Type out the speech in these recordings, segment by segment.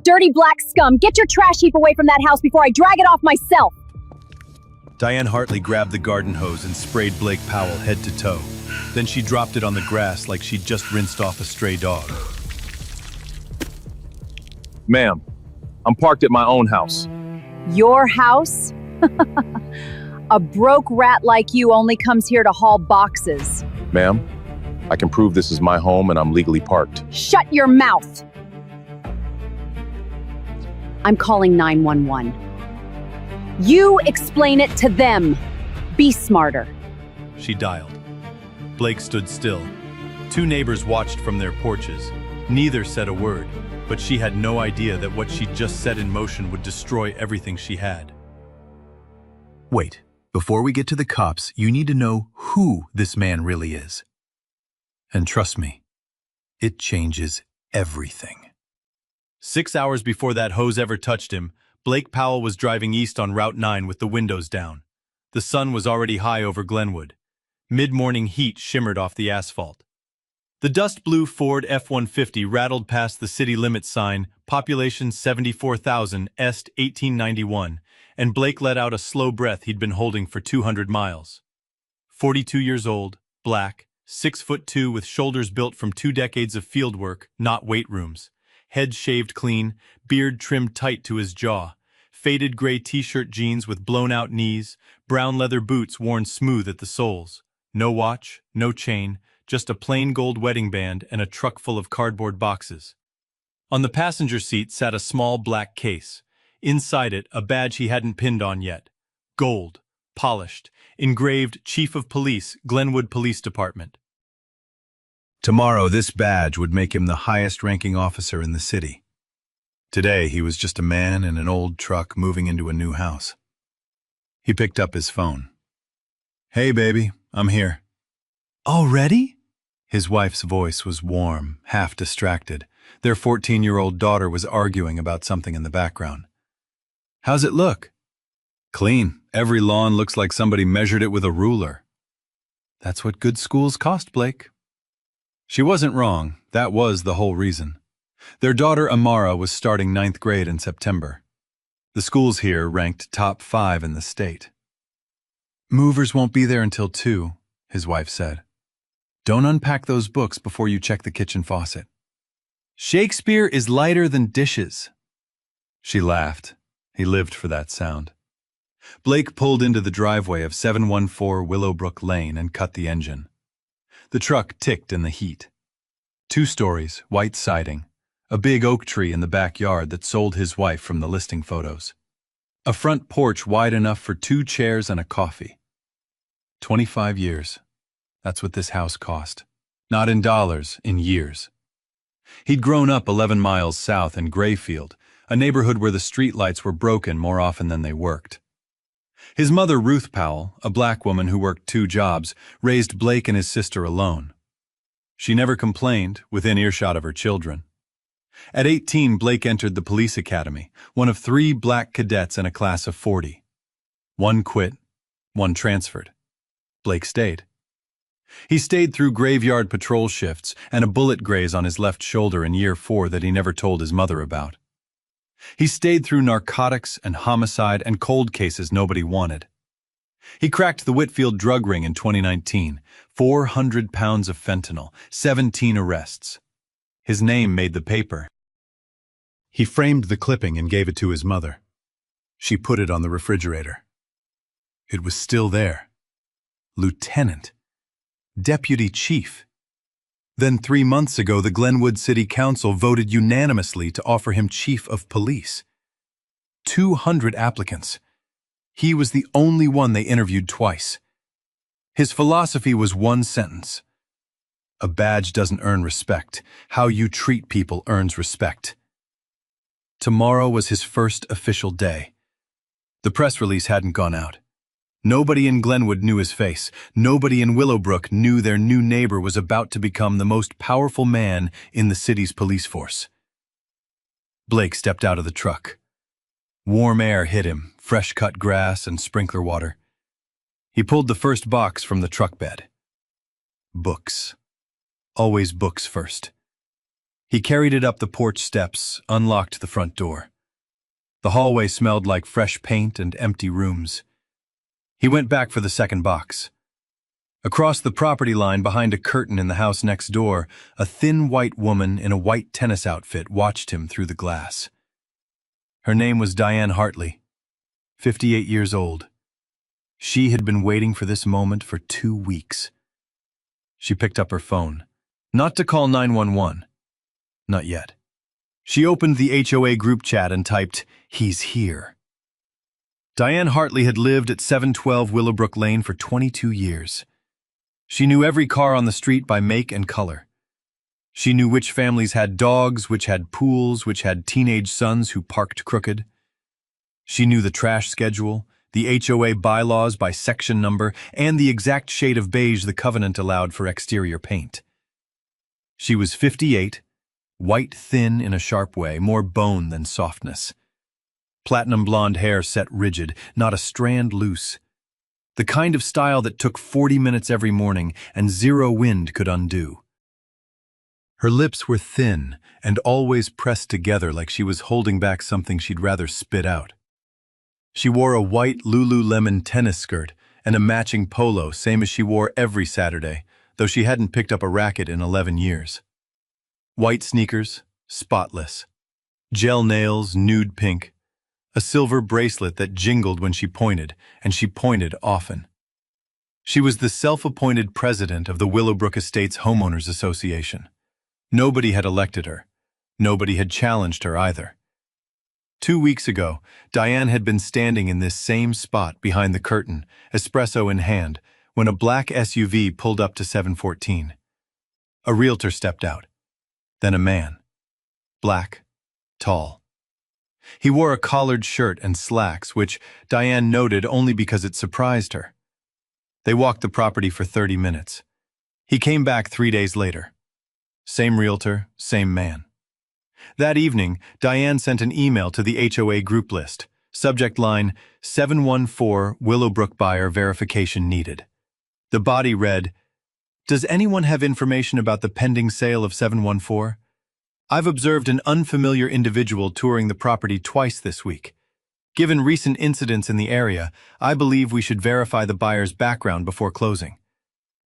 Dirty black scum, get your trash heap away from that house before I drag it off myself! Diane Hartley grabbed the garden hose and sprayed Blake Powell head to toe. Then she dropped it on the grass like she'd just rinsed off a stray dog. Ma'am, I'm parked at my own house. Your house? A broke rat like you only comes here to haul boxes. Ma'am, I can prove this is my home and I'm legally parked. Shut your mouth! I'm calling 911. You explain it to them. Be smarter. She dialed. Blake stood still. Two neighbors watched from their porches. Neither said a word, but she had no idea that what she'd just set in motion would destroy everything she had. Wait, before we get to the cops, you need to know who this man really is. And trust me, it changes everything. 6 hours before that hose ever touched him, Blake Powell was driving east on Route 9 with the windows down. The sun was already high over Glenwood. Mid-morning heat shimmered off the asphalt. The dust-blue Ford F-150 rattled past the city limit sign, population 74,000, Est 1891, and Blake let out a slow breath he'd been holding for 200 miles. 42 years old, black, 6'2" with shoulders built from 2 decades of fieldwork, not weight rooms. Head shaved clean, beard trimmed tight to his jaw, faded gray t-shirt jeans with blown-out knees, brown leather boots worn smooth at the soles. No watch, no chain, just a plain gold wedding band and a truck full of cardboard boxes. On the passenger seat sat a small black case. Inside it, a badge he hadn't pinned on yet. Gold, polished, engraved Chief of Police, Glenwood Police Department. Tomorrow, this badge would make him the highest-ranking officer in the city. Today, he was just a man in an old truck moving into a new house. He picked up his phone. "Hey, baby, I'm here." "Already?" His wife's voice was warm, half distracted. Their 14-year-old daughter was arguing about something in the background. "How's it look?" "Clean. Every lawn looks like somebody measured it with a ruler." "That's what good schools cost, Blake." She wasn't wrong. That was the whole reason. Their daughter Amara was starting 9th grade in September. The schools here ranked top 5 in the state. "Movers won't be there until 2, his wife said. "Don't unpack those books before you check the kitchen faucet." "Shakespeare is lighter than dishes." She laughed. He lived for that sound. Blake pulled into the driveway of 714 Willowbrook Lane and cut the engine. The truck ticked in the heat. 2 stories, white siding, a big oak tree in the backyard that sold his wife from the listing photos. A front porch wide enough for 2 chairs and a coffee. 25 years. That's what this house cost. Not in dollars, in years. He'd grown up 11 miles south in Grayfield, a neighborhood where the streetlights were broken more often than they worked. His mother, Ruth Powell, a black woman who worked 2 jobs, raised Blake and his sister alone. She never complained, within earshot of her children. At 18, Blake entered the police academy, one of 3 black cadets in a class of 40. 1 quit, 1 transferred. Blake stayed. He stayed through graveyard patrol shifts and a bullet graze on his left shoulder in year 4 that he never told his mother about. He stayed through narcotics and homicide and cold cases nobody wanted. He cracked the Whitfield drug ring in 2019, 400 pounds of fentanyl, 17 arrests. His name made the paper. He framed the clipping and gave it to his mother. She put it on the refrigerator. It was still there. Lieutenant. Deputy Chief. Then 3 months ago, the Glenwood City Council voted unanimously to offer him Chief of Police. 200 applicants. He was the only one they interviewed twice. His philosophy was 1 sentence. A badge doesn't earn respect. How you treat people earns respect. Tomorrow was his first official day. The press release hadn't gone out. Nobody in Glenwood knew his face. Nobody in Willowbrook knew their new neighbor was about to become the most powerful man in the city's police force. Blake stepped out of the truck. Warm air hit him, fresh-cut grass and sprinkler water. He pulled the first box from the truck bed. Books. Always books first. He carried it up the porch steps, unlocked the front door. The hallway smelled like fresh paint and empty rooms. He went back for the second box. Across the property line, behind a curtain in the house next door, a thin white woman in a white tennis outfit watched him through the glass. Her name was Diane Hartley, 58 years old. She had been waiting for this moment for 2 weeks. She picked up her phone. Not to call 911. Not yet. She opened the HOA group chat and typed, "He's here." Diane Hartley had lived at 712 Willowbrook Lane for 22 years. She knew every car on the street by make and color. She knew which families had dogs, which had pools, which had teenage sons who parked crooked. She knew the trash schedule, the HOA bylaws by section number, and the exact shade of beige the covenant allowed for exterior paint. She was 58, white thin in a sharp way, more bone than softness. Platinum blonde hair set rigid, not a strand loose. The kind of style that took 40 minutes every morning and zero wind could undo. Her lips were thin and always pressed together like she was holding back something she'd rather spit out. She wore a white Lululemon tennis skirt and a matching polo, same as she wore every Saturday, though she hadn't picked up a racket in 11 years. White sneakers, spotless. Gel nails, nude pink. A silver bracelet that jingled when she pointed, and she pointed often. She was the self-appointed president of the Willowbrook Estates Homeowners Association. Nobody had elected her. Nobody had challenged her either. 2 weeks ago, Diane had been standing in this same spot behind the curtain, espresso in hand, when a black SUV pulled up to 714. A realtor stepped out. Then a man. Black, tall. He wore a collared shirt and slacks, which Diane noted only because it surprised her. They walked the property for 30 minutes. He came back 3 days later. Same realtor, same man. That evening, Diane sent an email to the HOA group list. Subject line, 714 Willowbrook buyer verification needed. The body read, "Does anyone have information about the pending sale of 714? I've observed an unfamiliar individual touring the property twice this week. Given recent incidents in the area, I believe we should verify the buyer's background before closing.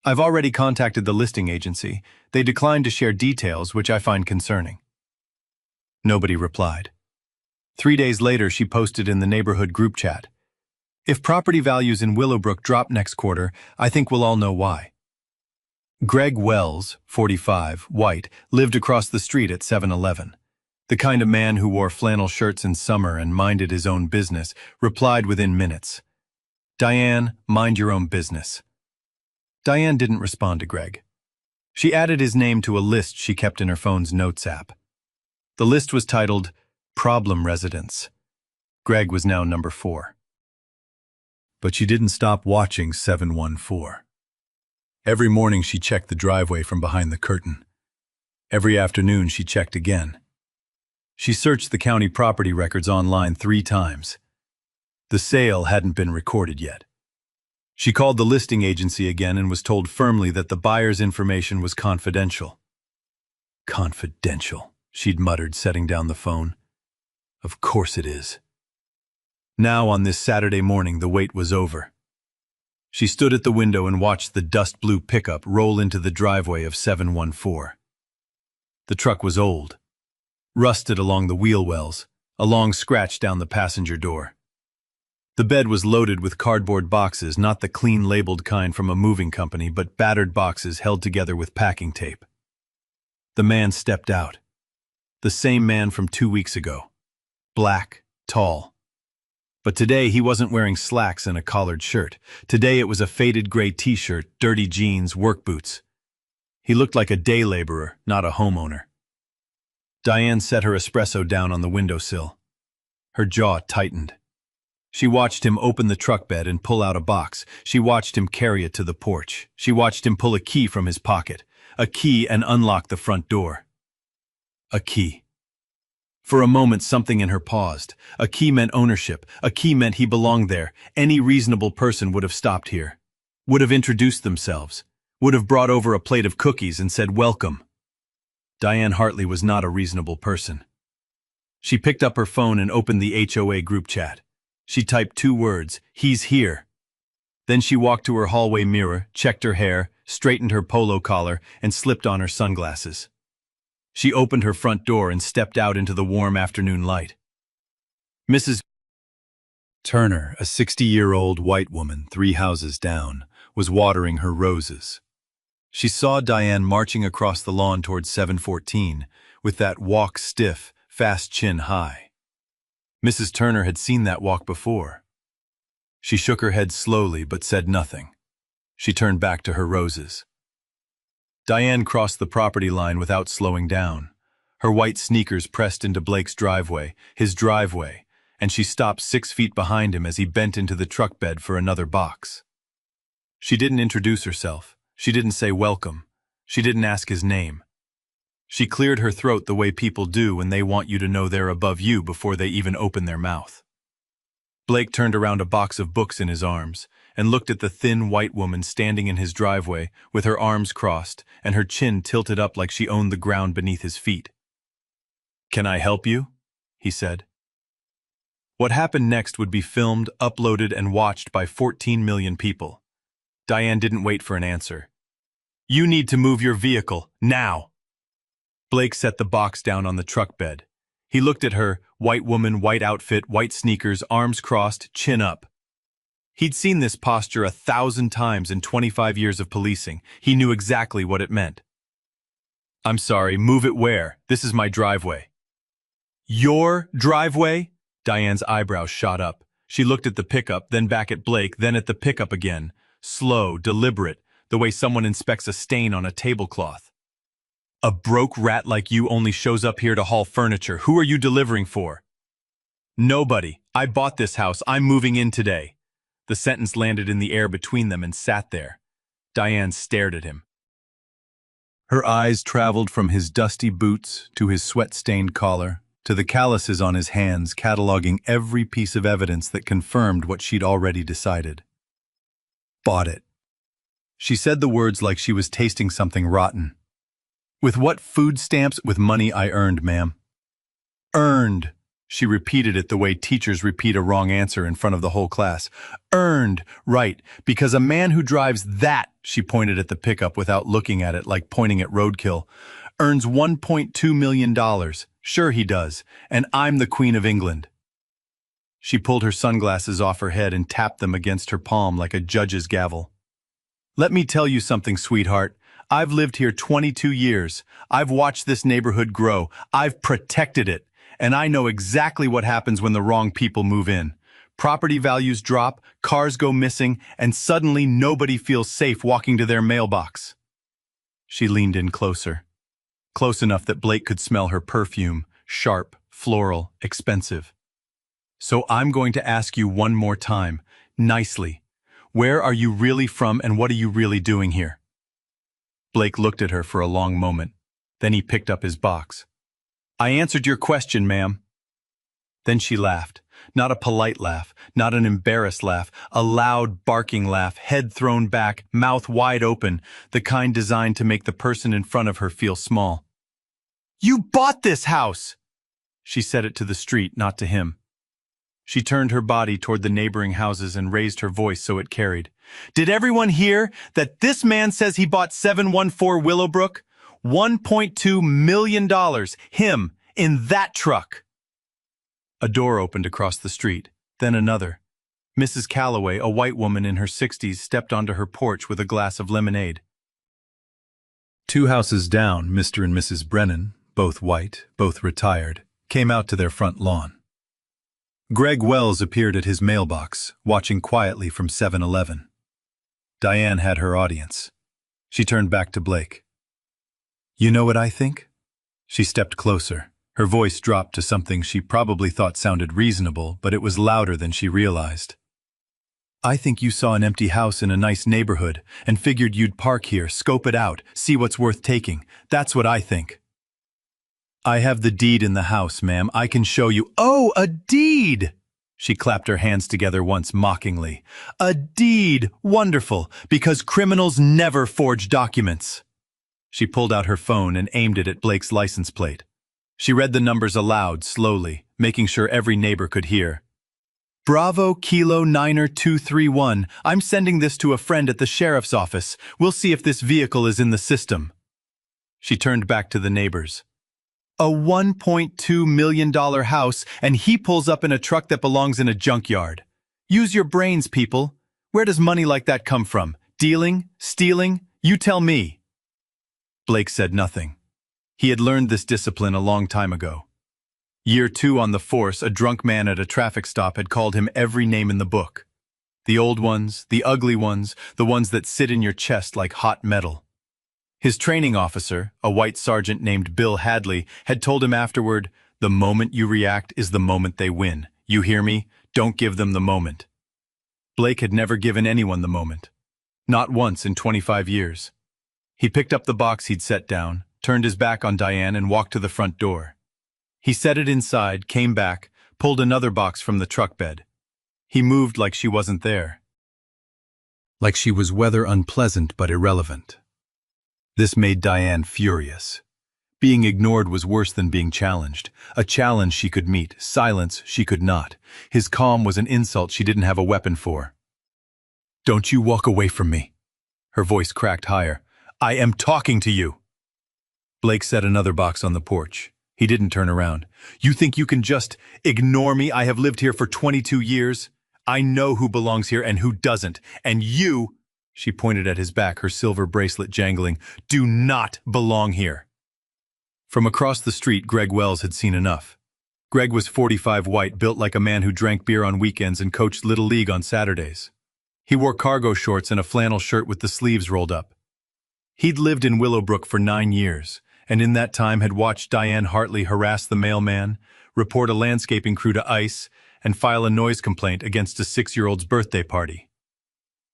I've already contacted the listing agency. They declined to share details, which I find concerning." Nobody replied. 3 days later, she posted in the neighborhood group chat, "If property values in Willowbrook drop next quarter, I think we'll all know why." Greg Wells, 45, white, lived across the street at 711. The kind of man who wore flannel shirts in summer and minded his own business, replied within minutes, "Diane, mind your own business." Diane didn't respond to Greg. She added his name to a list she kept in her phone's notes app. The list was titled, "Problem Residents." Greg was now number 4. But she didn't stop watching 714. Every morning she checked the driveway from behind the curtain. Every afternoon she checked again. She searched the county property records online 3 times. The sale hadn't been recorded yet. She called the listing agency again and was told firmly that the buyer's information was confidential. "Confidential," she'd muttered, setting down the phone. "Of course it is." Now on this Saturday morning the wait was over. She stood at the window and watched the dust-blue pickup roll into the driveway of 714. The truck was old, rusted along the wheel wells, a long scratch down the passenger door. The bed was loaded with cardboard boxes, not the clean labeled kind from a moving company, but battered boxes held together with packing tape. The man stepped out. The same man from 2 weeks ago. Black, tall. But today he wasn't wearing slacks and a collared shirt. Today it was a faded gray t-shirt, dirty jeans, work boots. He looked like a day laborer, not a homeowner. Diane set her espresso down on the windowsill. Her jaw tightened. She watched him open the truck bed and pull out a box. She watched him carry it to the porch. She watched him pull a key from his pocket. A key, and unlock the front door. A key. For a moment, something in her paused. A key meant ownership. A key meant he belonged there. Any reasonable person would have stopped here, would have introduced themselves, would have brought over a plate of cookies and said welcome. Diane Hartley was not a reasonable person. She picked up her phone and opened the HOA group chat. She typed 2 words, "He's here." Then she walked to her hallway mirror, checked her hair, straightened her polo collar, and slipped on her sunglasses. She opened her front door and stepped out into the warm afternoon light. Mrs. Turner, a 60-year-old white woman 3 houses down, was watering her roses. She saw Diane marching across the lawn toward 714, with that walk stiff, fast chin high. Mrs. Turner had seen that walk before. She shook her head slowly but said nothing. She turned back to her roses. Diane crossed the property line without slowing down. Her white sneakers pressed into Blake's driveway, his driveway, and she stopped 6 feet behind him as he bent into the truck bed for another box. She didn't introduce herself. She didn't say welcome. She didn't ask his name. She cleared her throat the way people do when they want you to know they're above you before they even open their mouth. Blake turned around a box of books in his arms and looked at the thin white woman standing in his driveway with her arms crossed and her chin tilted up like she owned the ground beneath his feet. "Can I help you?" he said. What happened next would be filmed, uploaded, and watched by 14 million people. Diane didn't wait for an answer. "You need to move your vehicle, now." Blake set the box down on the truck bed. He looked at her, white woman, white outfit, white sneakers, arms crossed, chin up. He'd seen this posture 1,000 times in 25 years of policing. He knew exactly what it meant. "I'm sorry, move it where? This is my driveway." "Your driveway?" Diane's eyebrows shot up. She looked at the pickup, then back at Blake, then at the pickup again. Slow, deliberate, the way someone inspects a stain on a tablecloth. "A broke rat like you only shows up here to haul furniture. Who are you delivering for?" "Nobody. I bought this house. I'm moving in today." The sentence landed in the air between them and sat there. Diane stared at him. Her eyes traveled from his dusty boots to his sweat-stained collar, to the calluses on his hands, cataloging every piece of evidence that confirmed what she'd already decided. "Bought it." She said the words like she was tasting something rotten. "With what food stamps? With money I earned, ma'am." "Earned." She repeated it the way teachers repeat a wrong answer in front of the whole class. "Earned, right, because a man who drives that," she pointed at the pickup without looking at it like pointing at roadkill, "earns $1.2 million. Sure he does, and I'm the Queen of England." She pulled her sunglasses off her head and tapped them against her palm like a judge's gavel. "Let me tell you something, sweetheart. I've lived here 22 years. I've watched this neighborhood grow. I've protected it. And I know exactly what happens when the wrong people move in. Property values drop, cars go missing, and suddenly nobody feels safe walking to their mailbox." She leaned in closer. Close enough that Blake could smell her perfume, sharp, floral, expensive. "So I'm going to ask you one more time, nicely. Where are you really from and what are you really doing here?" Blake looked at her for a long moment. Then he picked up his box. "I answered your question, ma'am." Then she laughed. Not a polite laugh, not an embarrassed laugh, a loud, barking laugh, head thrown back, mouth wide open, the kind designed to make the person in front of her feel small. "You bought this house!" She said it to the street, not to him. She turned her body toward the neighboring houses and raised her voice so it carried. "Did everyone hear that this man says he bought 714 Willowbrook? $1.2 million, him, in that truck." A door opened across the street, then another. Mrs. Calloway, a white woman in her 60s, stepped onto her porch with a glass of lemonade. 2 houses down, Mr. and Mrs. Brennan, both white, both retired, came out to their front lawn. Greg Wells appeared at his mailbox, watching quietly from 7-Eleven. Diane had her audience. She turned back to Blake. "You know what I think?" She stepped closer. Her voice dropped to something she probably thought sounded reasonable, but it was louder than she realized. "I think you saw an empty house in a nice neighborhood and figured you'd park here, scope it out, see what's worth taking. That's what I think." "I have the deed in the house, ma'am. I can show you." "Oh, a deed!" She clapped her hands together once mockingly. "A deed! Wonderful, because criminals never forge documents." She pulled out her phone and aimed it at Blake's license plate. She read the numbers aloud, slowly, making sure every neighbor could hear. Bravo Kilo Niner 231. I'm sending this to a friend at the sheriff's office. We'll see if this vehicle is in the system. She turned back to the neighbors. A $1.2 million house, and he pulls up in a truck that belongs in a junkyard. Use your brains, people. Where does money like that come from? Dealing? Stealing? You tell me. Blake said nothing. He had learned this discipline a long time ago. Year 2 on the force, a drunk man at a traffic stop had called him every name in the book. The old ones, the ugly ones, the ones that sit in your chest like hot metal. His training officer, a white sergeant named Bill Hadley, had told him afterward, "The moment you react is the moment they win. You hear me? Don't give them the moment." Blake had never given anyone the moment. Not once in 25 years. He picked up the box he'd set down, turned his back on Diane and walked to the front door. He set it inside, came back, pulled another box from the truck bed. He moved like she wasn't there. Like she was whether unpleasant but irrelevant. This made Diane furious. Being ignored was worse than being challenged. A challenge she could meet, silence she could not. His calm was an insult she didn't have a weapon for. "Don't you walk away from me." Her voice cracked higher. "I am talking to you." Blake set another box on the porch. He didn't turn around. "You think you can just ignore me? I have lived here for 22 years. I know who belongs here and who doesn't. And you," she pointed at his back, her silver bracelet jangling, "do not belong here." From across the street, Greg Wells had seen enough. Greg was 45 white, built like a man who drank beer on weekends and coached Little League on Saturdays. He wore cargo shorts and a flannel shirt with the sleeves rolled up. He'd lived in Willowbrook for 9 years, and in that time had watched Diane Hartley harass the mailman, report a landscaping crew to ICE, and file a noise complaint against a 6-year-old's birthday party.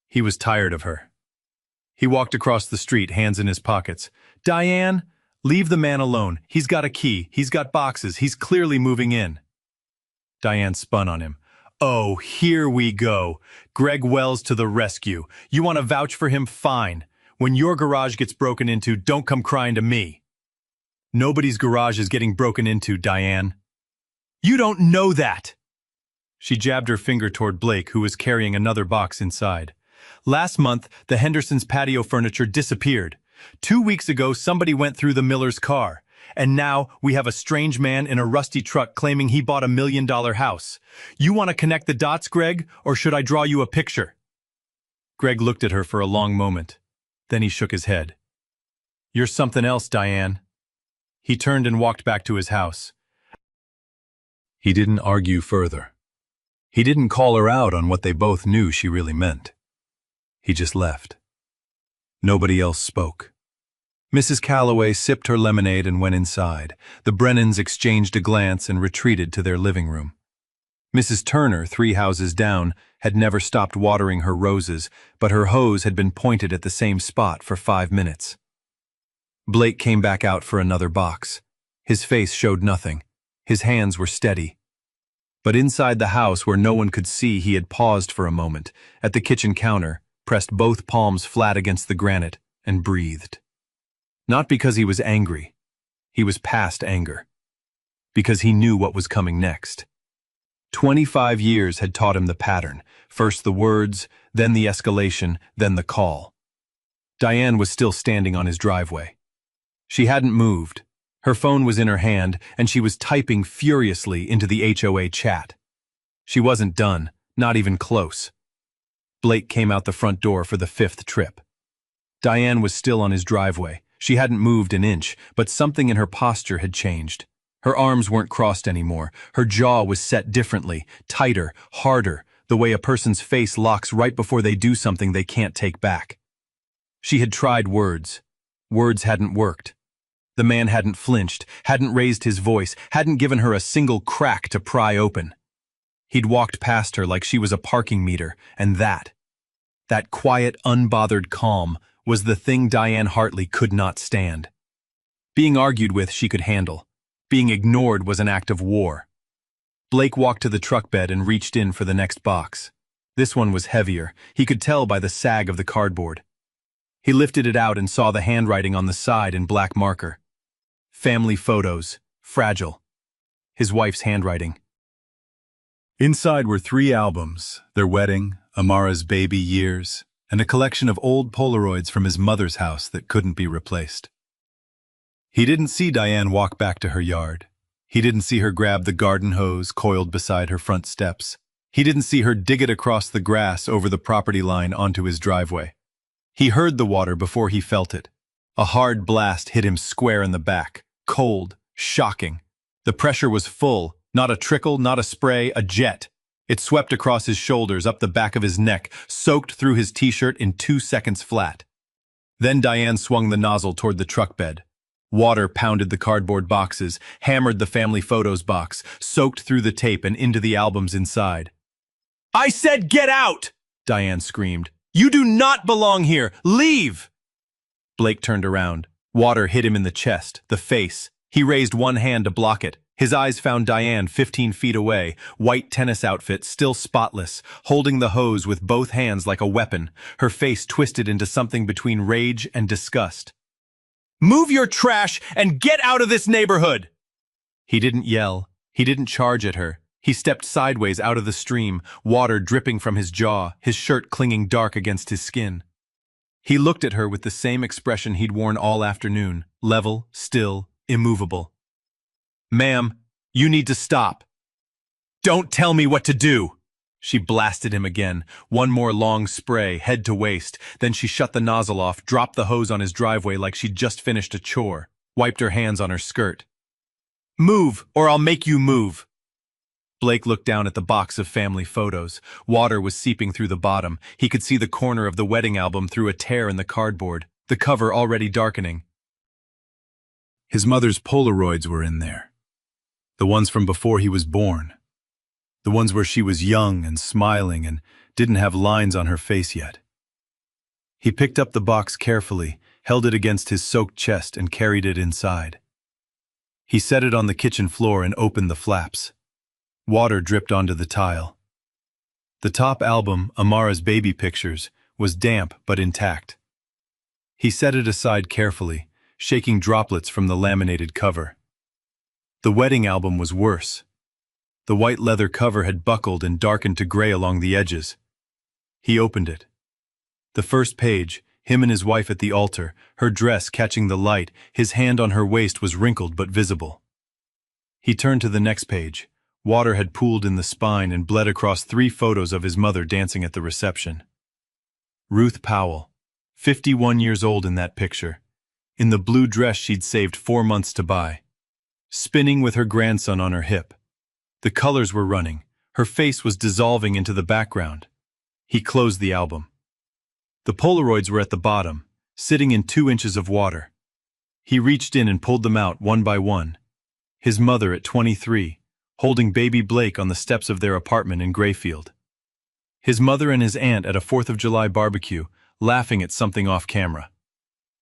He was tired of her. He walked across the street, hands in his pockets. "Diane, leave the man alone. He's got a key. He's got boxes. He's clearly moving in." Diane spun on him. "Oh, here we go. Greg Wells to the rescue. You want to vouch for him? Fine. When your garage gets broken into, don't come crying to me." "Nobody's garage is getting broken into, Diane." "You don't know that." She jabbed her finger toward Blake, who was carrying another box inside. "Last month, the Hendersons' patio furniture disappeared. 2 weeks ago, somebody went through the Miller's car. And now we have a strange man in a rusty truck claiming he bought $1 million house. You want to connect the dots, Greg, or should I draw you a picture?" Greg looked at her for a long moment. Then he shook his head. "You're something else, Diane." He turned and walked back to his house. He didn't argue further. He didn't call her out on what they both knew she really meant. He just left. Nobody else spoke. Mrs. Calloway sipped her lemonade and went inside. The Brennans exchanged a glance and retreated to their living room. Mrs. Turner, 3 houses down, had never stopped watering her roses, but her hose had been pointed at the same spot for 5 minutes. Blake came back out for another box. His face showed nothing. His hands were steady. But inside the house, where no one could see, he had paused for a moment, at the kitchen counter, pressed both palms flat against the granite, and breathed. Not because he was angry. He was past anger. Because he knew what was coming next. 25 years had taught him the pattern. First the words, then the escalation, then the call. Diane was still standing on his driveway. She hadn't moved. Her phone was in her hand, and she was typing furiously into the HOA chat. She wasn't done, not even close. Blake came out the front door for the 5th trip. Diane was still on his driveway. She hadn't moved an inch, but something in her posture had changed. Her arms weren't crossed anymore. Her jaw was set differently, tighter, harder, the way a person's face locks right before they do something they can't take back. She had tried words. Words hadn't worked. The man hadn't flinched, hadn't raised his voice, hadn't given her a single crack to pry open. He'd walked past her like she was a parking meter, and that quiet, unbothered calm, was the thing Diane Hartley could not stand. Being argued with she could handle. Being ignored was an act of war. Blake walked to the truck bed and reached in for the next box. This one was heavier. He could tell by the sag of the cardboard. He lifted it out and saw the handwriting on the side in black marker. Family photos, fragile. His wife's handwriting. Inside were 3 albums, their wedding, Amara's baby years, and a collection of old Polaroids from his mother's house that couldn't be replaced. He didn't see Diane walk back to her yard. He didn't see her grab the garden hose coiled beside her front steps. He didn't see her dig it across the grass over the property line onto his driveway. He heard the water before he felt it. A hard blast hit him square in the back, cold, shocking. The pressure was full, not a trickle, not a spray, a jet. It swept across his shoulders, up the back of his neck, soaked through his t-shirt in 2 seconds flat. Then Diane swung the nozzle toward the truck bed. Water pounded the cardboard boxes, hammered the family photos box, soaked through the tape and into the albums inside. "I said get out!" Diane screamed. "You do not belong here! Leave!" Blake turned around. Water hit him in the chest, the face. He raised one hand to block it. His eyes found Diane 15 feet away, white tennis outfit, still spotless, holding the hose with both hands like a weapon, her face twisted into something between rage and disgust. "Move your trash and get out of this neighborhood!" He didn't yell. He didn't charge at her. He stepped sideways out of the stream, water dripping from his jaw, his shirt clinging dark against his skin. He looked at her with the same expression he'd worn all afternoon, level, still, immovable. "Ma'am, you need to stop." "Don't tell me what to do!" She blasted him again, one more long spray, head to waist. Then she shut the nozzle off, dropped the hose on his driveway like she'd just finished a chore, wiped her hands on her skirt. "Move, or I'll make you move." Blake looked down at the box of family photos. Water was seeping through the bottom. He could see the corner of the wedding album through a tear in the cardboard, the cover already darkening. His mother's Polaroids were in there. The ones from before he was born. The ones where she was young and smiling and didn't have lines on her face yet. He picked up the box carefully, held it against his soaked chest and carried it inside. He set it on the kitchen floor and opened the flaps. Water dripped onto the tile. The top album, Amara's baby pictures, was damp but intact. He set it aside carefully, shaking droplets from the laminated cover. The wedding album was worse. The white leather cover had buckled and darkened to gray along the edges. He opened it. The first page, him and his wife at the altar, her dress catching the light, his hand on her waist was wrinkled but visible. He turned to the next page. Water had pooled in the spine and bled across 3 photos of his mother dancing at the reception. Ruth Powell, 51 years old in that picture, in the blue dress she'd saved 4 months to buy, spinning with her grandson on her hip. The colors were running. Her face was dissolving into the background. He closed the album. The Polaroids were at the bottom, sitting in 2 inches of water. He reached in and pulled them out one by one. His mother at 23, holding baby Blake on the steps of their apartment in Grayfield. His mother and his aunt at a 4th of July barbecue, laughing at something off camera.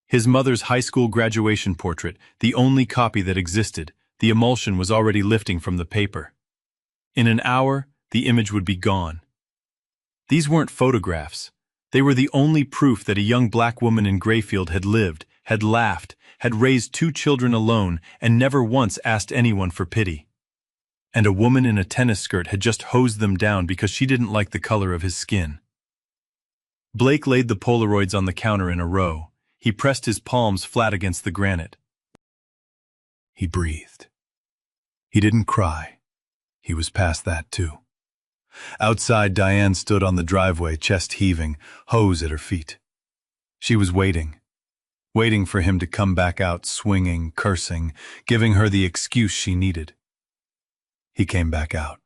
His mother's high school graduation portrait, the only copy that existed, the emulsion was already lifting from the paper. In an hour, the image would be gone. These weren't photographs. They were the only proof that a young black woman in Grayfield had lived, had laughed, had raised 2 children alone, and never once asked anyone for pity. And a woman in a tennis skirt had just hosed them down because she didn't like the color of his skin. Blake laid the Polaroids on the counter in a row. He pressed his palms flat against the granite. He breathed. He didn't cry. He was past that too. Outside, Diane stood on the driveway, chest heaving, hose at her feet. She was waiting for him to come back out, swinging, cursing, giving her the excuse she needed. He came back out,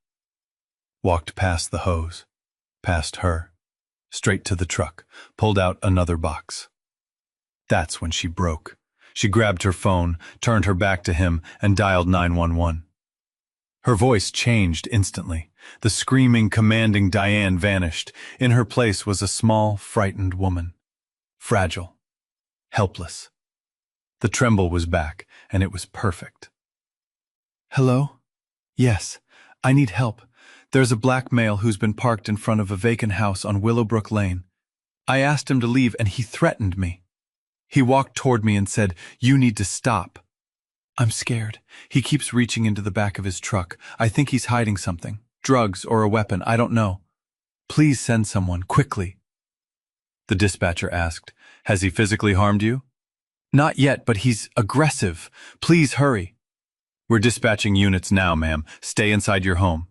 walked past the hose, past her, straight to the truck, pulled out another box. That's when she broke. She grabbed her phone, turned her back to him, and dialed 911. Her voice changed instantly. The screaming, commanding Diane vanished. In her place was a small, frightened woman. Fragile. Helpless. The tremble was back, and it was perfect. "Hello? Yes, I need help. There's a black male who's been parked in front of a vacant house on Willowbrook Lane. I asked him to leave, and he threatened me." He walked toward me and said, "You need to stop." I'm scared. He keeps reaching into the back of his truck. I think he's hiding something. Drugs or a weapon, I don't know. Please send someone, quickly. The dispatcher asked, "Has he physically harmed you?" "Not yet, but he's aggressive. Please hurry." "We're dispatching units now, ma'am. Stay inside your home."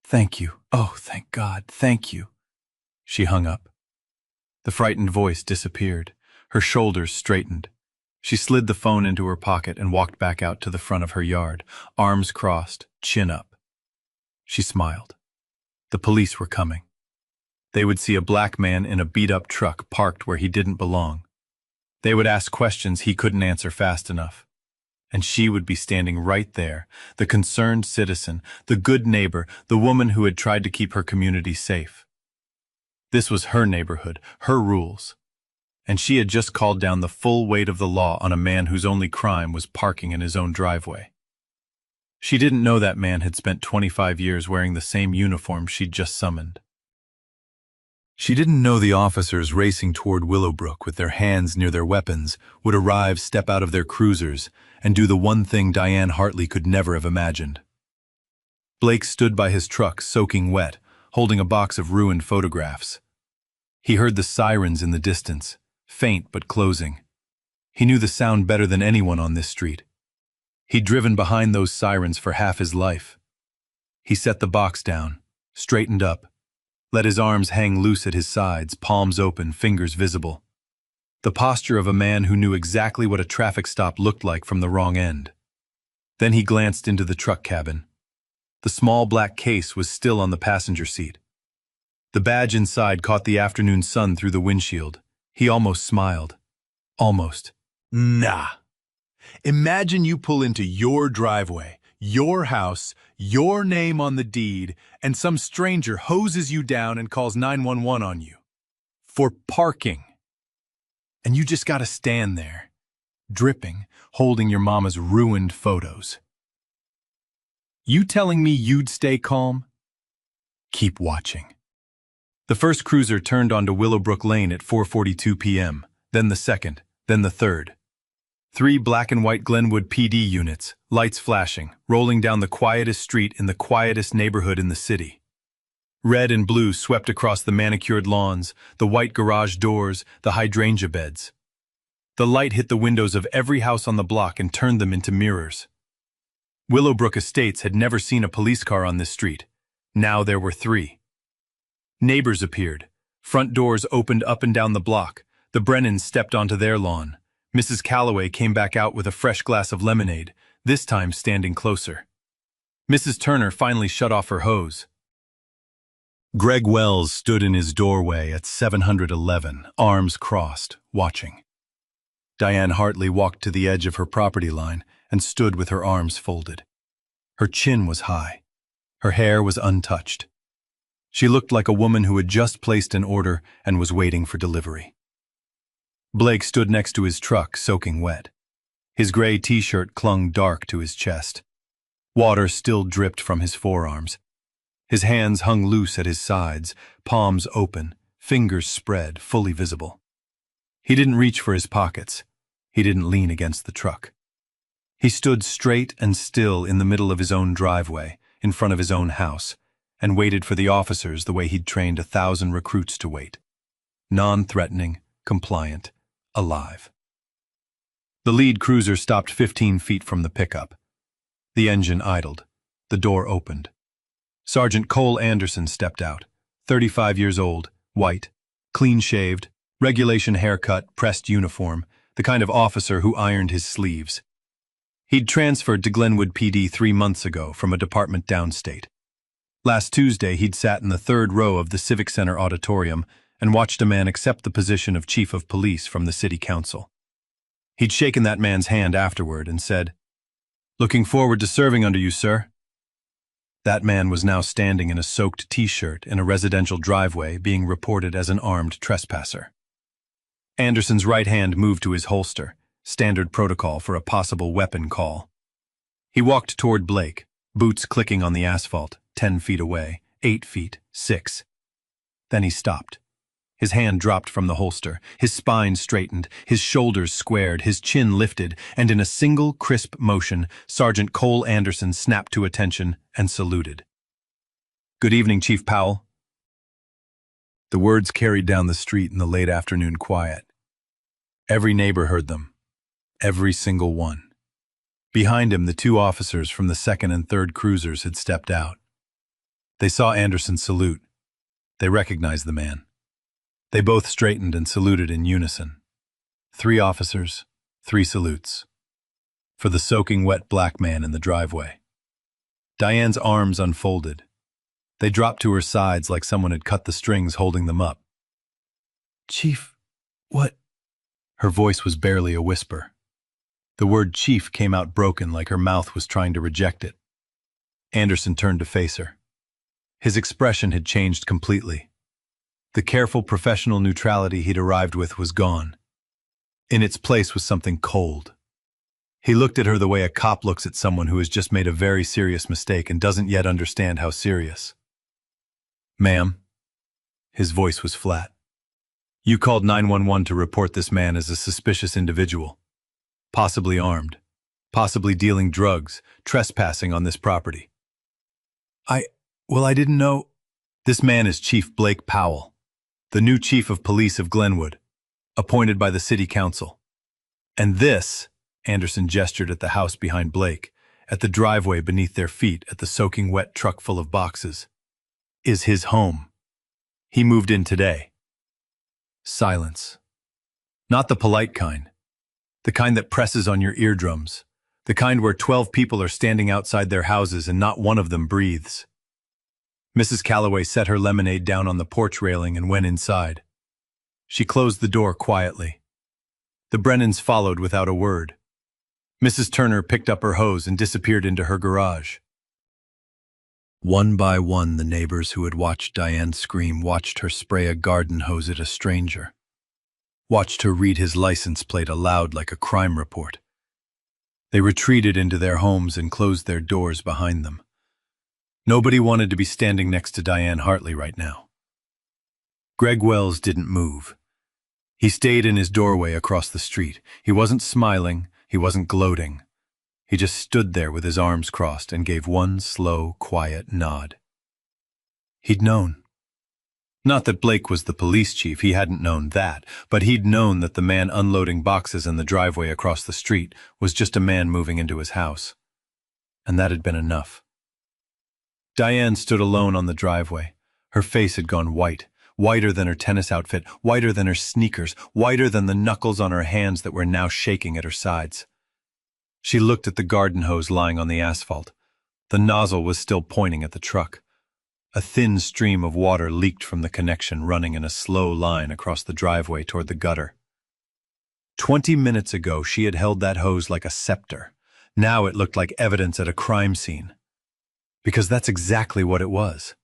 "Thank you. Oh, thank God. Thank you." She hung up. The frightened voice disappeared. Her shoulders straightened. She slid the phone into her pocket and walked back out to the front of her yard, arms crossed, chin up. She smiled. The police were coming. They would see a black man in a beat-up truck parked where he didn't belong. They would ask questions he couldn't answer fast enough. And she would be standing right there, the concerned citizen, the good neighbor, the woman who had tried to keep her community safe. This was her neighborhood, her rules. And she had just called down the full weight of the law on a man whose only crime was parking in his own driveway. She didn't know that man had spent 25 years wearing the same uniform she'd just summoned. She didn't know the officers racing toward Willowbrook with their hands near their weapons would arrive, step out of their cruisers, and do the one thing Diane Hartley could never have imagined. Blake stood by his truck, soaking wet, holding a box of ruined photographs. He heard the sirens in the distance, faint but closing. He knew the sound better than anyone on this street. He'd driven behind those sirens for half his life. He set the box down, straightened up, let his arms hang loose at his sides, palms open, fingers visible. The posture of a man who knew exactly what a traffic stop looked like from the wrong end. Then he glanced into the truck cabin. The small black case was still on the passenger seat. The badge inside caught the afternoon sun through the windshield. He almost smiled. Almost. Nah. Imagine you pull into your driveway, your house, your name on the deed, and some stranger hoses you down and calls 911 on you. For parking. And you just gotta stand there, dripping, holding your mama's ruined photos. You telling me you'd stay calm? Keep watching. The first cruiser turned onto Willowbrook Lane at 4:42 p.m., then the second, then the third. 3 black and white Glenwood PD units, lights flashing, rolling down the quietest street in the quietest neighborhood in the city. Red and blue swept across the manicured lawns, the white garage doors, the hydrangea beds. The light hit the windows of every house on the block and turned them into mirrors. Willowbrook Estates had never seen a police car on this street. Now there were 3. Neighbors appeared. Front doors opened up and down the block. The Brennans stepped onto their lawn. Mrs. Calloway came back out with a fresh glass of lemonade, this time standing closer. Mrs. Turner finally shut off her hose. Greg Wells stood in his doorway at 711, arms crossed, watching. Diane Hartley walked to the edge of her property line and stood with her arms folded. Her chin was high. Her hair was untouched. She looked like a woman who had just placed an order and was waiting for delivery. Blake stood next to his truck, soaking wet. His gray t-shirt clung dark to his chest. Water still dripped from his forearms. His hands hung loose at his sides, palms open, fingers spread, fully visible. He didn't reach for his pockets. He didn't lean against the truck. He stood straight and still in the middle of his own driveway, in front of his own house, and waited for the officers the way he'd trained 1,000 recruits to wait. Non-threatening, compliant, alive. The lead cruiser stopped 15 feet from the pickup. The engine idled. The door opened. Sergeant Cole Anderson stepped out, 35 years old, white, clean-shaved, regulation haircut, pressed uniform, the kind of officer who ironed his sleeves. He'd transferred to Glenwood PD 3 months ago from a department downstate. Last Tuesday, he'd sat in the 3rd row of the Civic Center auditorium and watched a man accept the position of chief of police from the city council. He'd shaken that man's hand afterward and said, "Looking forward to serving under you, sir." That man was now standing in a soaked t-shirt in a residential driveway being reported as an armed trespasser. Anderson's right hand moved to his holster, standard protocol for a possible weapon call. He walked toward Blake, boots clicking on the asphalt, 10 feet away, 8 feet, 6. Then he stopped. His hand dropped from the holster, his spine straightened, his shoulders squared, his chin lifted, and in a single crisp motion, Sergeant Cole Anderson snapped to attention and saluted. "Good evening, Chief Powell." The words carried down the street in the late afternoon quiet. Every neighbor heard them, every single one. Behind him, the two officers from the 2nd and 3rd cruisers had stepped out. They saw Anderson salute. They recognized the man. They both straightened and saluted in unison. 3 officers, 3 salutes. For the soaking wet black man in the driveway. Diane's arms unfolded. They dropped to her sides like someone had cut the strings holding them up. "Chief, what?" Her voice was barely a whisper. The word chief came out broken like her mouth was trying to reject it. Anderson turned to face her. His expression had changed completely. The careful professional neutrality he'd arrived with was gone. In its place was something cold. He looked at her the way a cop looks at someone who has just made a very serious mistake and doesn't yet understand how serious. "Ma'am." His voice was flat. "You called 911 to report this man as a suspicious individual. Possibly armed. Possibly dealing drugs, trespassing on this property." I didn't know." "This man is Chief Blake Powell, the new chief of police of Glenwood, appointed by the city council. And this," Anderson gestured at the house behind Blake, at the driveway beneath their feet, at the soaking wet truck full of boxes, "is his home. He moved in today." Silence. Not the polite kind. The kind that presses on your eardrums. The kind where 12 people are standing outside their houses and not one of them breathes. Mrs. Calloway set her lemonade down on the porch railing and went inside. She closed the door quietly. The Brennans followed without a word. Mrs. Turner picked up her hose and disappeared into her garage. One by one, the neighbors who had watched Diane scream watched her spray a garden hose at a stranger. Watched her read his license plate aloud like a crime report. They retreated into their homes and closed their doors behind them. Nobody wanted to be standing next to Diane Hartley right now. Greg Wells didn't move. He stayed in his doorway across the street. He wasn't smiling, he wasn't gloating. He just stood there with his arms crossed and gave one slow, quiet nod. He'd known. Not that Blake was the police chief, he hadn't known that, but he'd known that the man unloading boxes in the driveway across the street was just a man moving into his house. And that had been enough. Diane stood alone on the driveway. Her face had gone white, whiter than her tennis outfit, whiter than her sneakers, whiter than the knuckles on her hands that were now shaking at her sides. She looked at the garden hose lying on the asphalt. The nozzle was still pointing at the truck. A thin stream of water leaked from the connection, running in a slow line across the driveway toward the gutter. 20 minutes ago, she had held that hose like a scepter. Now it looked like evidence at a crime scene. Because that's exactly what it was.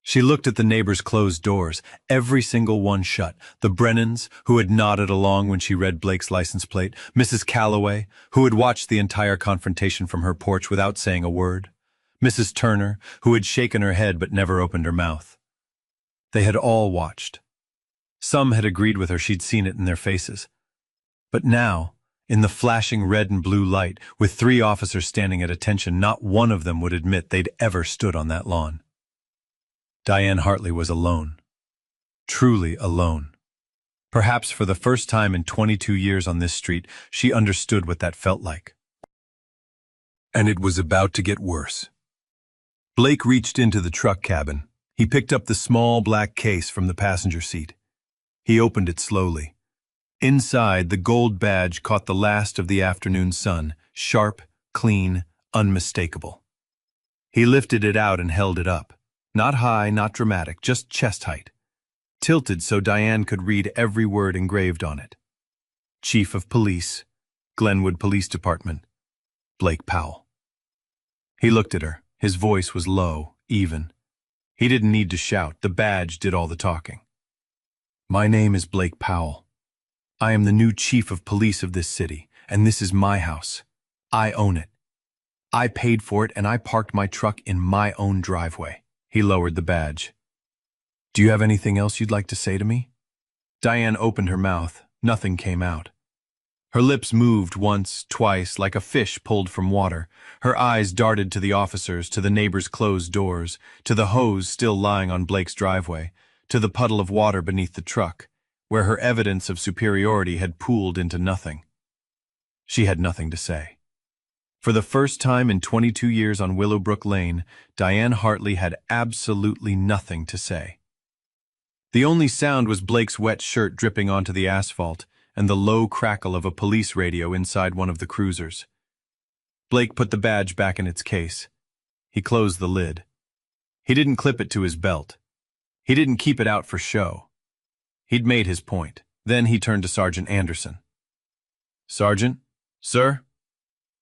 She looked at the neighbors' closed doors, every single one shut. The Brennans, who had nodded along when she read Blake's license plate. Mrs. Calloway, who had watched the entire confrontation from her porch without saying a word. Mrs. Turner, who had shaken her head but never opened her mouth. They had all watched. Some had agreed with her, she'd seen it in their faces. But now, in the flashing red and blue light, with 3 officers standing at attention, not one of them would admit they'd ever stood on that lawn. Diane Hartley was alone. Truly alone. Perhaps for the first time in 22 years on this street, she understood what that felt like. And it was about to get worse. Blake reached into the truck cabin. He picked up the small black case from the passenger seat. He opened it slowly. Inside, the gold badge caught the last of the afternoon sun, sharp, clean, unmistakable. He lifted it out and held it up. Not high, not dramatic, just chest height. Tilted so Diane could read every word engraved on it. Chief of Police, Glenwood Police Department, Blake Powell. He looked at her. His voice was low, even. He didn't need to shout. The badge did all the talking. "My name is Blake Powell. I am the new chief of police of this city, and this is my house. I own it. I paid for it, and I parked my truck in my own driveway." He lowered the badge. Do you have anything else you'd like to say to me? Diane opened her mouth. Nothing came out. Her lips moved once, twice, like a fish pulled from water. Her eyes darted to the officers, to the neighbors' closed doors, to the hose still lying on Blake's driveway, to the puddle of water beneath the truck, where her evidence of superiority had pooled into nothing. She had nothing to say. For the first time in 22 years on Willowbrook Lane, Diane Hartley had absolutely nothing to say. The only sound was Blake's wet shirt dripping onto the asphalt and the low crackle of a police radio inside one of the cruisers. Blake put the badge back in its case. He closed the lid. He didn't clip it to his belt. He didn't keep it out for show. He'd made his point. Then he turned to Sergeant Anderson. "Sergeant? Sir?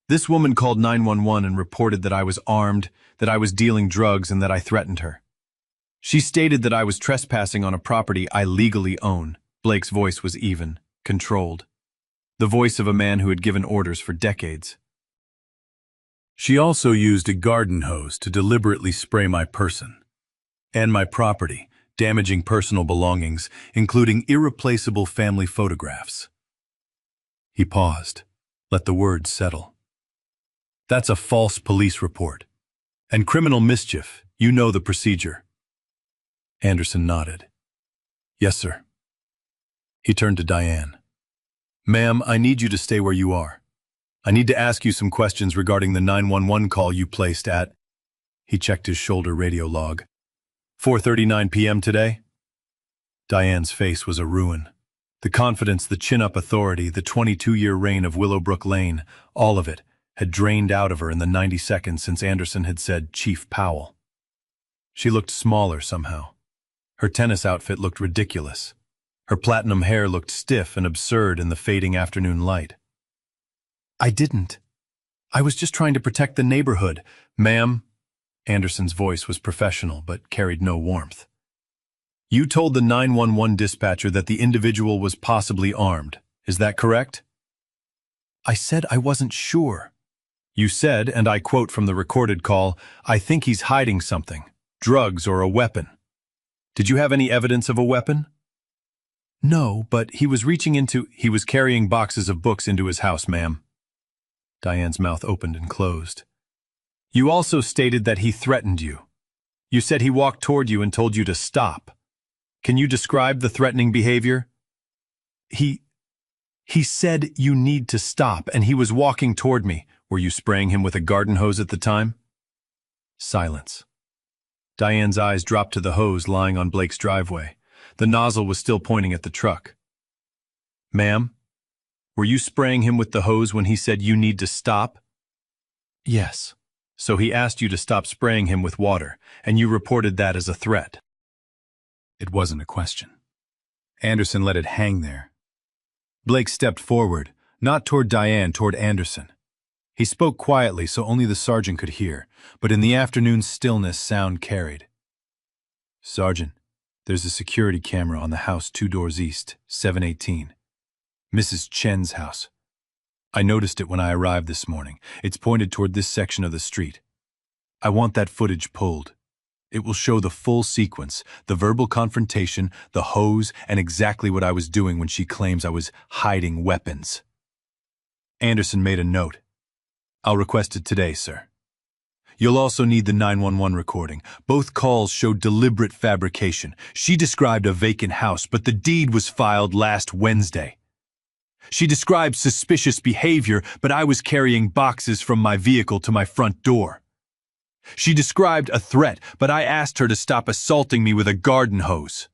This woman called 911 and reported that I was armed, that I was dealing drugs, and that I threatened her. She stated that I was trespassing on a property I legally own." Blake's voice was even, controlled. The voice of a man who had given orders for decades. "She also used a garden hose to deliberately spray my person and my property, damaging personal belongings, including irreplaceable family photographs." He paused, let the words settle. "That's a false police report. And criminal mischief, you know the procedure." Anderson nodded. "Yes, sir." He turned to Diane. "Ma'am, I need you to stay where you are. I need to ask you some questions regarding the 911 call you placed at—" He checked his shoulder radio log. "4:39 p.m. today?" Diane's face was a ruin. The confidence, the chin-up authority, the 22-year reign of Willowbrook Lane, all of it, had drained out of her in the 90 seconds since Anderson had said Chief Powell. She looked smaller somehow. Her tennis outfit looked ridiculous. Her platinum hair looked stiff and absurd in the fading afternoon light. "I didn't. I was just trying to protect the neighborhood, ma'am." Anderson's voice was professional but carried no warmth. "You told the 911 dispatcher that the individual was possibly armed. Is that correct?" "I said I wasn't sure." "You said, and I quote from the recorded call, 'I think he's hiding something, drugs or a weapon.' Did you have any evidence of a weapon?" "No, but he was He was carrying boxes of books into his house, ma'am." Diane's mouth opened and closed. "You also stated that he threatened you. You said he walked toward you and told you to stop. Can you describe the threatening behavior?" He said you need to stop, and he was walking toward me. Were you spraying him with a garden hose at the time?" Silence. Diane's eyes dropped to the hose lying on Blake's driveway. The nozzle was still pointing at the truck. "Ma'am, were you spraying him with the hose when he said you need to stop?" "Yes." "So he asked you to stop spraying him with water, and you reported that as a threat." It wasn't a question. Anderson let it hang there. Blake stepped forward, not toward Diane, toward Anderson. He spoke quietly so only the sergeant could hear, but in the afternoon stillness sound carried. "Sergeant, there's a security camera on the house 2 doors east, 718. Mrs. Chen's house. I noticed it when I arrived this morning. It's pointed toward this section of the street. I want that footage pulled. It will show the full sequence, the verbal confrontation, the hose, and exactly what I was doing when she claims I was hiding weapons." Anderson made a note. "I'll request it today, sir. You'll also need the 911 recording. Both calls showed deliberate fabrication. She described a vacant house, but the deed was filed last Wednesday. She described suspicious behavior, but I was carrying boxes from my vehicle to my front door. She described a threat, but I asked her to stop assaulting me with a garden hose."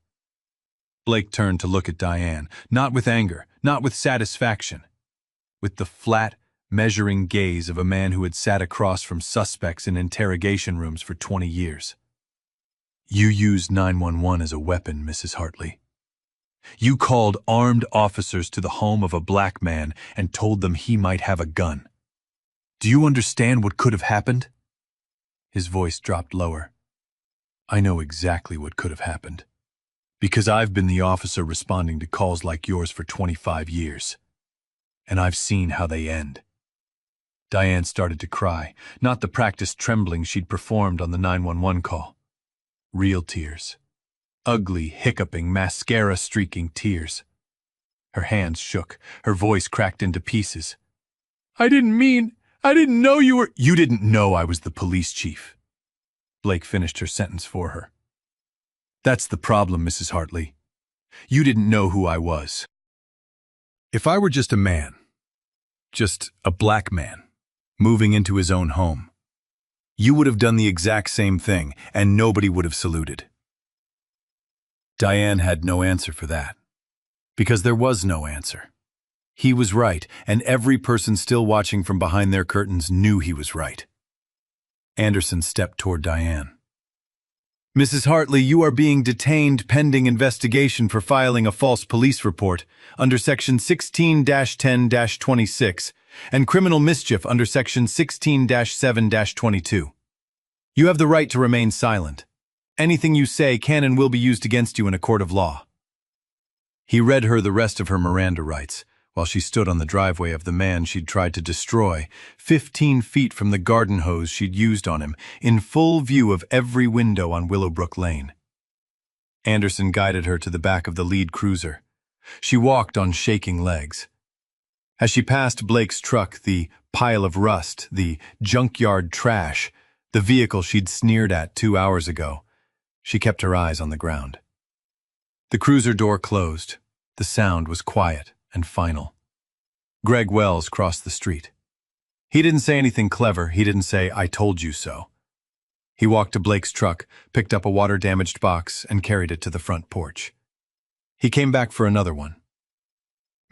Blake turned to look at Diane, not with anger, not with satisfaction, with the flat, measuring gaze of a man who had sat across from suspects in interrogation rooms for 20 years. "You used 911 as a weapon, Mrs. Hartley. You called armed officers to the home of a black man and told them he might have a gun. Do you understand what could have happened?" His voice dropped lower. "I know exactly what could have happened, because I've been the officer responding to calls like yours for 25 years, and I've seen how they end." Diane started to cry, not the practiced trembling she'd performed on the 911 call. Real tears. ugly, hiccuping, mascara-streaking tears. Her hands shook, her voice cracked into pieces. I didn't know you were— You didn't know I was the police chief. Blake finished her sentence for her. That's the problem, Mrs. Hartley. You didn't know who I was. If I were just a man, just a black man, moving into his own home, you would have done the exact same thing, and nobody would have saluted. Diane had no answer for that, because there was no answer. He was right, and every person still watching from behind their curtains knew he was right. Anderson stepped toward Diane. Mrs. Hartley, you are being detained pending investigation for filing a false police report under Section 16-10-26 and criminal mischief under Section 16-7-22. You have the right to remain silent. Anything you say can and will be used against you in a court of law. He read her the rest of her Miranda rights while she stood on the driveway of the man she'd tried to destroy, 15 feet from the garden hose she'd used on him, in full view of every window on Willowbrook Lane. Anderson guided her to the back of the lead cruiser. She walked on shaking legs. As she passed Blake's truck, the pile of rust, the junkyard trash, the vehicle she'd sneered at 2 hours ago, she kept her eyes on the ground. The cruiser door closed. The sound was quiet and final. Greg Wells crossed the street. He didn't say anything clever. He didn't say, I told you so. He walked to Blake's truck, picked up a water-damaged box, and carried it to the front porch. He came back for another one.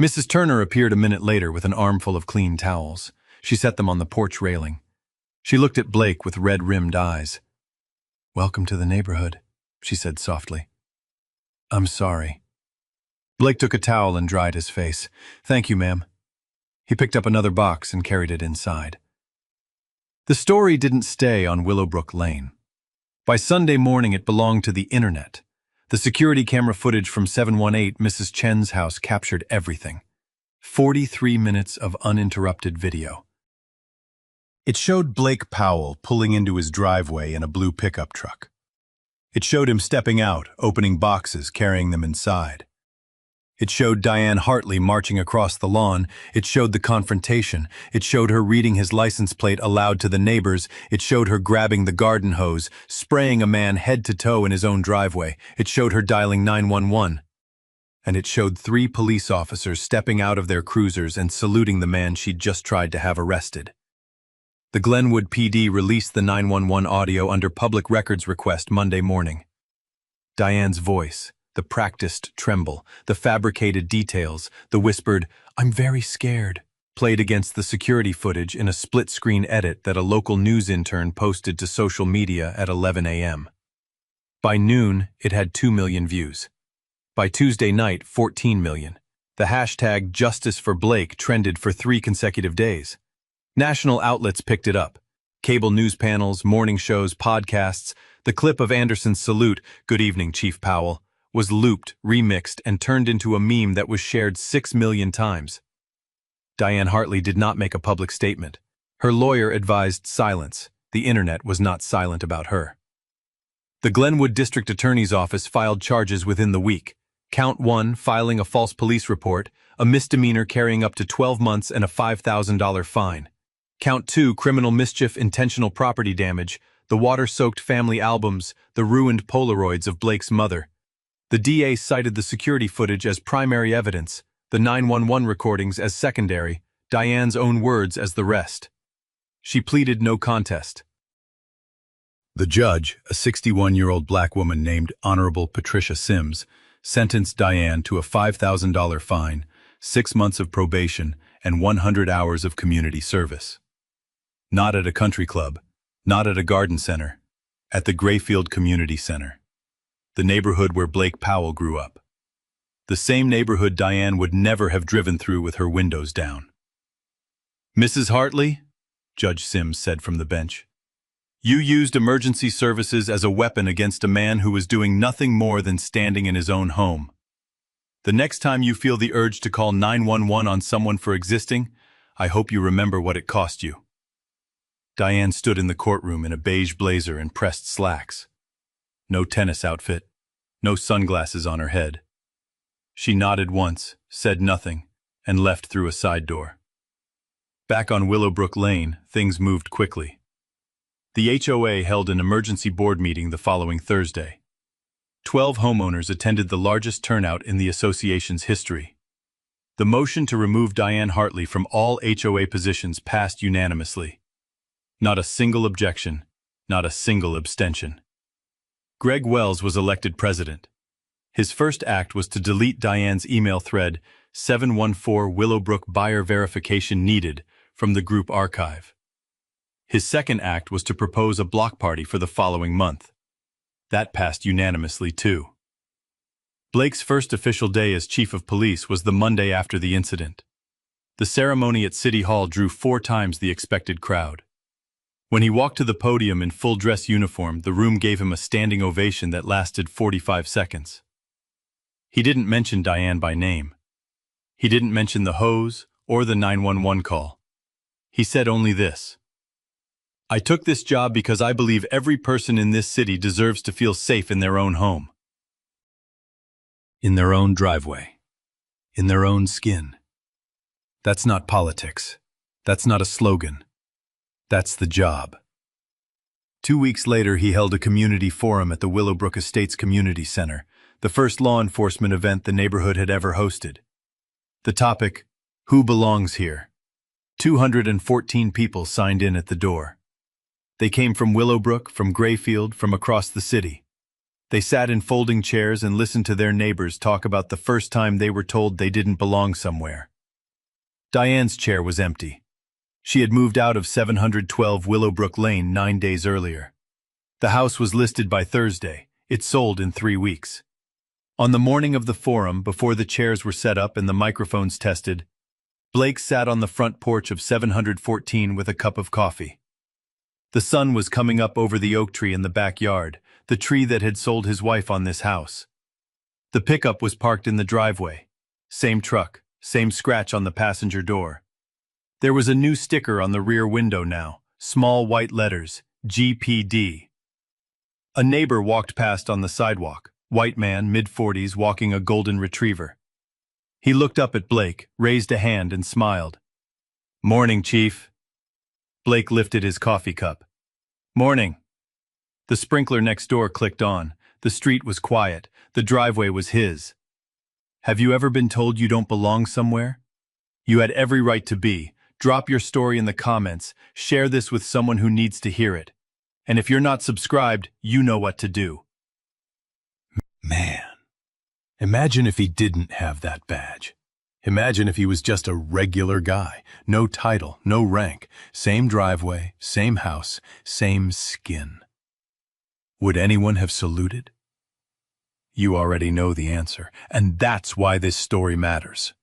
Mrs. Turner appeared a minute later with an armful of clean towels. She set them on the porch railing. She looked at Blake with red-rimmed eyes. Welcome to the neighborhood, she said softly. I'm sorry. Blake took a towel and dried his face. Thank you, ma'am. He picked up another box and carried it inside. The story didn't stay on Willowbrook Lane. By Sunday morning, it belonged to the internet. The security camera footage from 718 Mrs. Chen's house captured everything. 43 minutes of uninterrupted video. It showed Blake Powell pulling into his driveway in a blue pickup truck. It showed him stepping out, opening boxes, carrying them inside. It showed Diane Hartley marching across the lawn. It showed the confrontation. It showed her reading his license plate aloud to the neighbors. It showed her grabbing the garden hose, spraying a man head to toe in his own driveway. It showed her dialing 911. And it showed 3 police officers stepping out of their cruisers and saluting the man she'd just tried to have arrested. The Glenwood PD released the 911 audio under public records request Monday morning. Diane's voice, the practiced tremble, the fabricated details, the whispered, I'm very scared, played against the security footage in a split-screen edit that a local news intern posted to social media at 11 a.m. By noon, it had 2 million views. By Tuesday night, 14 million. The hashtag Justice for Blake trended for 3 consecutive days. National outlets picked it up. Cable news panels, morning shows, podcasts. The clip of Anderson's salute, "Good evening, Chief Powell," was looped, remixed, and turned into a meme that was shared 6 million times. Diane Hartley did not make a public statement. Her lawyer advised silence. The internet was not silent about her. The Glenwood District Attorney's Office filed charges within the week. Count 1, filing a false police report, a misdemeanor carrying up to 12 months and a $5,000 fine. Count 2, criminal mischief, intentional property damage, the water-soaked family albums, the ruined Polaroids of Blake's mother. The DA cited the security footage as primary evidence, the 911 recordings as secondary, Diane's own words as the rest. She pleaded no contest. The judge, a 61-year-old black woman named Honorable Patricia Sims, sentenced Diane to a $5,000 fine, 6 months of probation, and 100 hours of community service. Not at a country club, not at a garden center, at the Grayfield Community Center, the neighborhood where Blake Powell grew up. The same neighborhood Diane would never have driven through with her windows down. Mrs. Hartley, Judge Sims said from the bench, you used emergency services as a weapon against a man who was doing nothing more than standing in his own home. The next time you feel the urge to call 911 on someone for existing, I hope you remember what it cost you. Diane stood in the courtroom in a beige blazer and pressed slacks. No tennis outfit, no sunglasses on her head. She nodded once, said nothing, and left through a side door. Back on Willowbrook Lane, things moved quickly. The HOA held an emergency board meeting the following Thursday. 12 homeowners attended the largest turnout in the association's history. The motion to remove Diane Hartley from all HOA positions passed unanimously. Not a single objection, not a single abstention. Greg Wells was elected president. His first act was to delete Diane's email thread, 714 Willowbrook buyer verification needed, from the group archive. His second act was to propose a block party for the following month. That passed unanimously, too. Blake's first official day as chief of police was the Monday after the incident. The ceremony at City Hall drew 4 times the expected crowd. When he walked to the podium in full-dress uniform, the room gave him a standing ovation that lasted 45 seconds. He didn't mention Diane by name. He didn't mention the hose or the 911 call. He said only this: "I took this job because I believe every person in this city deserves to feel safe in their own home. In their own driveway. In their own skin. That's not politics. That's not a slogan. That's the job." 2 weeks later, he held a community forum at the Willowbrook Estates Community Center, the first law enforcement event the neighborhood had ever hosted. The topic: who belongs here? 214 people signed in at the door. They came from Willowbrook, from Grayfield, from across the city. They sat in folding chairs and listened to their neighbors talk about the first time they were told they didn't belong somewhere. Diane's chair was empty. She had moved out of 712 Willowbrook Lane 9 days earlier. The house was listed by Thursday. It sold in 3 weeks. On the morning of the forum, before the chairs were set up and the microphones tested, Blake sat on the front porch of 714 with a cup of coffee. The sun was coming up over the oak tree in the backyard, the tree that had sold his wife on this house. The pickup was parked in the driveway. Same truck, same scratch on the passenger door. There was a new sticker on the rear window now, small white letters, GPD. A neighbor walked past on the sidewalk, white man, mid-40s, walking a golden retriever. He looked up at Blake, raised a hand, and smiled. "Morning, Chief." Blake lifted his coffee cup. "Morning." The sprinkler next door clicked on. The street was quiet. The driveway was his. Have you ever been told you don't belong somewhere? You had every right to be. Drop your story in the comments. Share this with someone who needs to hear it. And if you're not subscribed, you know what to do. Man, imagine if he didn't have that badge. Imagine if he was just a regular guy. No title, no rank. Same driveway, same house, same skin. Would anyone have saluted? You already know the answer, and that's why this story matters.